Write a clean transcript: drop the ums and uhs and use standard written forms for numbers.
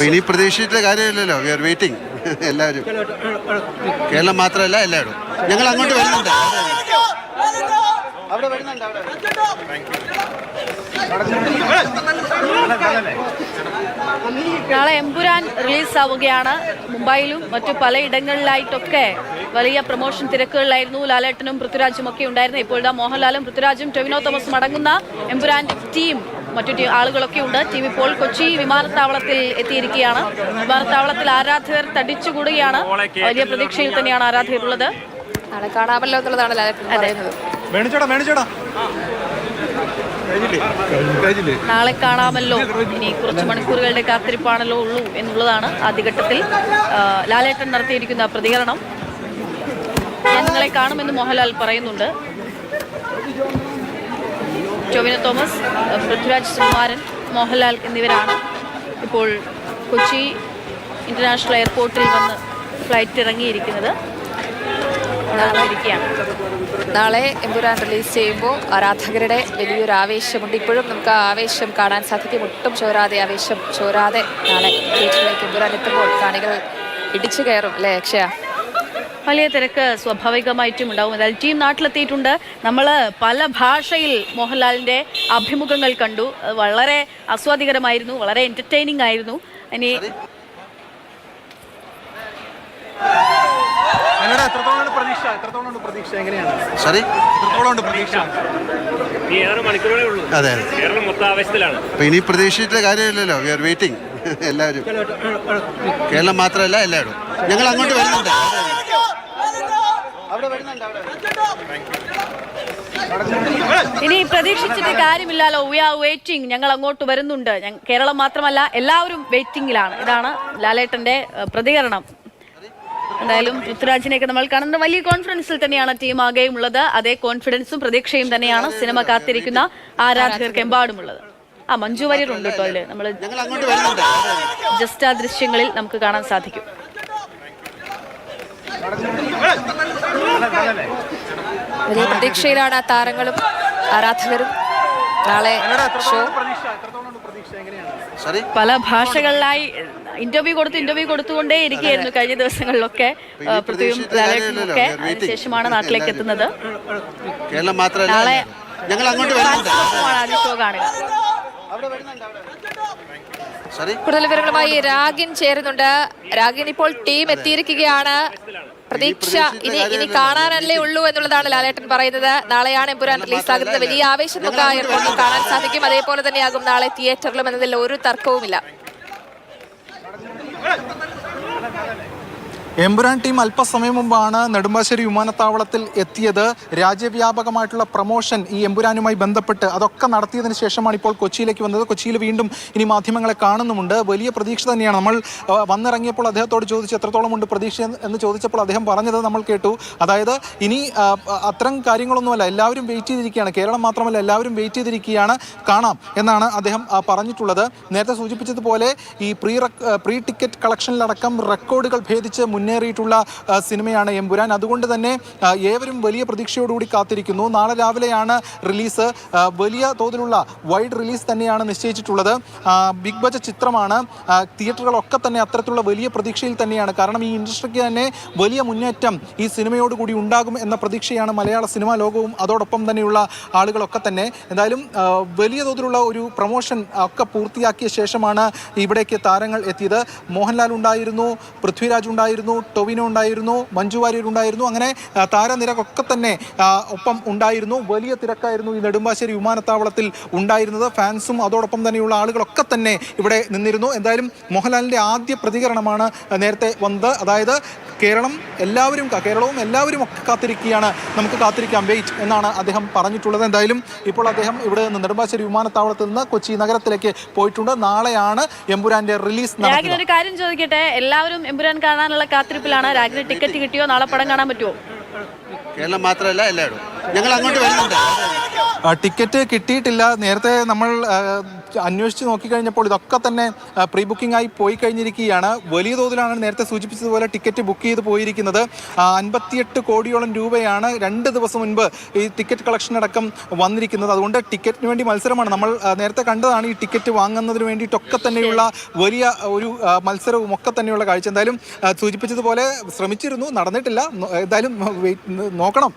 ഇനി പ്രതീക്ഷിച്ചിട്ട് കാര്യമില്ലല്ലോ. We are waiting. എല്ലാവരും, കേരളം മാത്രമല്ല എല്ലാവരും. ഞങ്ങൾ അങ്ങോട്ട് വരുന്നുണ്ട്. അവിടെ വരുന്നുണ്ട്. നാളെ എമ്പുരാൻ റിലീസാവുകയാണ്. മുംബൈയിലും മറ്റു പലയിടങ്ങളിലായിട്ടൊക്കെ വലിയ പ്രൊമോഷൻ തിരക്കുകളിലായിരുന്നു. ലാലേട്ടനും പൃഥ്വിരാജും ഒക്കെ ഉണ്ടായിരുന്നു. ഇപ്പോഴത്തെ മോഹൻലാലും പൃഥ്വിരാജും ടൊവിനോ തോമസും അടങ്ങുന്ന എമ്പുരാന്റെ ടീം മറ്റു ആളുകളൊക്കെ ഉണ്ട്. ടീം ഇപ്പോൾ കൊച്ചി വിമാനത്താവളത്തിൽ എത്തിയിരിക്കുകയാണ്. വിമാനത്താവളത്തിൽ ആരാധകർ തടിച്ചുകൂടുകയാണ്. വലിയ പ്രതീക്ഷയിൽ തന്നെയാണ് ആരാധകരുള്ളത്. നാളെ കാണാമല്ലോ എന്നുള്ളതാണ് ലാലേട്ടൻ പറയുന്നത്. നാളെ കാണാമല്ലോ. ഇനി കുറച്ച് മണിക്കൂറുകളുടെ കാത്തിരിപ്പാണല്ലോ ഉള്ളൂ എന്നുള്ളതാണ് ആദ്യഘട്ടത്തിൽ ലാലേട്ടൻ നടത്തിയിരിക്കുന്ന പ്രതികരണം. ഞാൻ നിങ്ങളെ കാണുമെന്ന് മോഹൻലാൽ പറയുന്നുണ്ട്. ടൊവിനോ തോമസ്, പൃഥ്വിരാജ്, സുകുമാരൻ, മോഹൻലാൽ എന്നിവരാണ് ഇപ്പോൾ കൊച്ചി ഇന്റർനാഷണൽ എയർപോർട്ടിൽ വന്ന് ഫ്ലൈറ്റ് ഇറങ്ങിയിരിക്കുന്നത്. നാളെ എമ്പുരാൻ റിലീസ് ചെയ്യുമ്പോൾ ആരാധകരുടെ വലിയൊരു ആവേശമുണ്ട്. ഇപ്പോഴും നമുക്ക് ആ ആവേശം കാണാൻ സാധിക്കും. ഒട്ടും ചോരാതെ, ആവേശം ചോരാതെ നാളെ തിയേറ്ററിലേക്ക് എമ്പുരാൻ എത്തുമ്പോൾ കാണികൾ ഇടിച്ചു കയറും അല്ലേ അക്ഷയ? വലിയ തിരക്ക് സ്വാഭാവികമായിട്ടും ഉണ്ടാവും. അതായത് ടീം നാട്ടിലെത്തിയിട്ടുണ്ട്. നമ്മൾ പല ഭാഷയിൽ മോഹൻലാലിൻ്റെ അഭിമുഖങ്ങൾ കണ്ടു. വളരെ ആസ്വാദികരമായിരുന്നു, വളരെ എൻ്റർടൈനിങ് ആയിരുന്നു. ഇനി ഇനി പ്രതീക്ഷിച്ചിട്ട് കാര്യമില്ലല്ലോ. We are waiting. എല്ലാവരും, കേരളം മാത്രമല്ല എല്ലാവരും. ഞങ്ങൾ അങ്ങോട്ട് വരുന്നുണ്ട്. ഇനി പ്രതീക്ഷിച്ചിട്ട് കാര്യമില്ലല്ലോ. We are waiting. ഞങ്ങൾ അങ്ങോട്ട് വരുന്നുണ്ട്. കേരളം മാത്രമല്ല എല്ലാവരും വെയിറ്റിംഗിലാണ്. ഇതാണ് ലാലേട്ടന്റെ പ്രതികരണം. എന്തായാലും പൃഥ്വിരാജിനെയൊക്കെ നമ്മൾ കാണുന്ന വലിയ കോൺഫിഡൻസിൽ തന്നെയാണ് ടീം ആകെയും ഉള്ളത്. അതേ കോൺഫിഡൻസും പ്രതീക്ഷയും തന്നെയാണ് സിനിമ കാത്തിരിക്കുന്ന ആരാധകർക്ക് എമ്പാടുമുള്ളത്. മഞ്ജു വാര്യർ ഉണ്ട് കേട്ടോ അതില്. നമ്മൾ ജസ്റ്റ് ആ ദൃശ്യങ്ങളിൽ നമുക്ക് കാണാൻ സാധിക്കും. വലിയ പ്രതീക്ഷയിലാണ് താരങ്ങളും ആരാധകരും. നാളെ ഷോ പല ഭാഷകളിലായി ഇന്റർവ്യൂ കൊടുത്തുകൊണ്ടേ ഇരിക്കുകയായിരുന്നു കഴിഞ്ഞ ദിവസങ്ങളിലൊക്കെ. പൃഥ്വിയും ലാലേട്ടനുമൊക്കെ അതിനുശേഷമാണ് നാട്ടിലേക്ക് എത്തുന്നത്. നാളെ ഷോ കാണുക. കൂടുതൽ വിവരങ്ങളുമായി രാഗിൻ ചേരുന്നുണ്ട്. രാഗിൻ, ഇപ്പോൾ ടീം എത്തിയിരിക്കുകയാണ്. പ്രതീക്ഷ ഇനി കാണാനല്ലേ ഉള്ളൂ എന്നുള്ളതാണ് ലാലേട്ടൻ പറയുന്നത്. നാളെയാണ് എമ്പുരാൻ റിലീസാകുന്നത്. വലിയ ആവേശം നമുക്ക് എയർപോർട്ടിൽ കാണാൻ സാധിക്കും. അതേപോലെ തന്നെയാകും നാളെ തിയേറ്ററിലും എന്നതിൽ ഒരു തർക്കവുമില്ല. എമ്പുരാൻ ടീം അല്പസമയം മുമ്പാണ് നെടുമ്പാശ്ശേരി വിമാനത്താവളത്തിൽ എത്തിയത്. രാജ്യവ്യാപകമായിട്ടുള്ള പ്രൊമോഷൻ ഈ എമ്പുരാനുമായി ബന്ധപ്പെട്ട് അതൊക്കെ നടത്തിയതിന് ശേഷമാണ് ഇപ്പോൾ കൊച്ചിയിലേക്ക് വന്നത്. കൊച്ചിയിൽ വീണ്ടും ഇനി മാധ്യമങ്ങളെ കാണുന്നുമുണ്ട്. വലിയ പ്രതീക്ഷ തന്നെയാണ്. നമ്മൾ വന്നിറങ്ങിയപ്പോൾ അദ്ദേഹത്തോട് ചോദിച്ചു എത്രത്തോളം ഉണ്ട് പ്രതീക്ഷ എന്ന് ചോദിച്ചപ്പോൾ അദ്ദേഹം പറഞ്ഞത് നമ്മൾ കേട്ടു. അതായത് ഇനി അത്തരം കാര്യങ്ങളൊന്നുമല്ല, എല്ലാവരും വെയിറ്റ് ചെയ്തിരിക്കുകയാണ്. കേരളം മാത്രമല്ല എല്ലാവരും വെയിറ്റ് ചെയ്തിരിക്കുകയാണ്, കാണാം എന്നാണ് അദ്ദേഹം പറഞ്ഞിട്ടുള്ളത്. നേരത്തെ സൂചിപ്പിച്ചതുപോലെ ഈ പ്രീ ടിക്കറ്റ് കളക്ഷനിലടക്കം റെക്കോർഡുകൾ ഭേദിച്ച് മുന്നേറിയിട്ടുള്ള സിനിമയാണ് എമ്പുരാൻ. അതുകൊണ്ട് തന്നെ ഏവരും വലിയ പ്രതീക്ഷയോടുകൂടി കാത്തിരിക്കുന്നു. നാളെ രാവിലെയാണ് റിലീസ്. വലിയ തോതിലുള്ള വൈഡ് റിലീസ് തന്നെയാണ് നിശ്ചയിച്ചിട്ടുള്ളത്. ബിഗ് ബജറ്റ് ചിത്രമാണ്. തിയേറ്ററുകളൊക്കെ തന്നെ അത്തരത്തിലുള്ള വലിയ പ്രതീക്ഷയിൽ തന്നെയാണ്. കാരണം ഈ ഇൻഡസ്ട്രിക്ക് തന്നെ വലിയ മുന്നേറ്റം ഈ സിനിമയോടുകൂടി ഉണ്ടാകും എന്ന പ്രതീക്ഷയാണ് മലയാള സിനിമാ ലോകവും അതോടൊപ്പം തന്നെയുള്ള ആളുകളൊക്കെ തന്നെ. എന്തായാലും വലിയ തോതിലുള്ള ഒരു പ്രൊമോഷൻ ഒക്കെ പൂർത്തിയാക്കിയ ശേഷമാണ് ഇവിടേക്ക് താരങ്ങൾ എത്തിയത്. മോഹൻലാൽ ഉണ്ടായിരുന്നു, പൃഥ്വിരാജ് ഉണ്ടായിരുന്നു, ടൊവിനോ ഉണ്ടായിരുന്നു, മഞ്ജു വാര്യർ ഉണ്ടായിരുന്നു. അങ്ങനെ താരനിരക്കൊക്കെ തന്നെ ഒപ്പം ഉണ്ടായിരുന്നു. വലിയ തിരക്കായിരുന്നു ഈ നെടുമ്പാശ്ശേരി വിമാനത്താവളത്തിൽ ഉണ്ടായിരുന്നത്. ഫാൻസും അതോടൊപ്പം തന്നെയുള്ള ആളുകളൊക്കെ തന്നെ ഇവിടെ നിന്നിരുന്നു. എന്തായാലും മോഹൻലാലിൻ്റെ ആദ്യ പ്രതികരണമാണ് നേരത്തെ വന്നത്. അതായത് കേരളവും എല്ലാവരും ഒക്കെ കാത്തിരിക്കുകയാണ്, നമുക്ക് കാത്തിരിക്കാം, വെയിറ്റ് എന്നാണ് അദ്ദേഹം പറഞ്ഞിട്ടുള്ളത്. എന്തായാലും ഇപ്പോൾ അദ്ദേഹം ഇവിടെ നിന്ന് നെടുമ്പാശ്ശേരി വിമാനത്താവളത്തിൽ നിന്ന് കൊച്ചി നഗരത്തിലേക്ക് പോയിട്ടുണ്ട്. നാളെയാണ് എമ്പുരാന്റെ റിലീസ്. ഒരു കാര്യം ചോദിക്കട്ടെ, എല്ലാവരും എമ്പുരാൻ കാണാനുള്ള കാത്തിരിപ്പിലാണ്. രാഗിന് ടിക്കറ്റ് കിട്ടിയോ? നാളെ പടം കാണാൻ പറ്റുമോ? കേരളം മാത്രമല്ല എല്ലാവരും. ഞങ്ങൾ അങ്ങോട്ട് വരുന്നുണ്ട്. ടിക്കറ്റ് കിട്ടിയിട്ടില്ല. നേരത്തെ നമ്മൾ അന്വേഷിച്ച് നോക്കിക്കഴിഞ്ഞപ്പോൾ ഇതൊക്കെ തന്നെ പ്രീ ബുക്കിംഗ് ആയി പോയി കഴിഞ്ഞിരിക്കുകയാണ്. വലിയ തോതിലാണ് നേരത്തെ സൂചിപ്പിച്ചതുപോലെ ടിക്കറ്റ് ബുക്ക് ചെയ്ത് പോയിരിക്കുന്നത്. 58 കോടിയോളം രൂപയാണ് 2 ദിവസം മുൻപ് ഈ ടിക്കറ്റ് കളക്ഷൻ അടക്കം വന്നിരിക്കുന്നത്. അതുകൊണ്ട് ടിക്കറ്റിന് വേണ്ടി മത്സരമാണ്. നമ്മൾ നേരത്തെ കണ്ടതാണ് ഈ ടിക്കറ്റ് വാങ്ങുന്നതിന് വേണ്ടിയിട്ടൊക്കെ തന്നെയുള്ള വലിയ ഒരു മത്സരവും ഒക്കെ തന്നെയുള്ള കാഴ്ച. എന്തായാലും സൂചിപ്പിച്ചതുപോലെ ശ്രമിച്ചിരുന്നു, നടന്നിട്ടില്ല. എന്തായാലും നോക്കണം.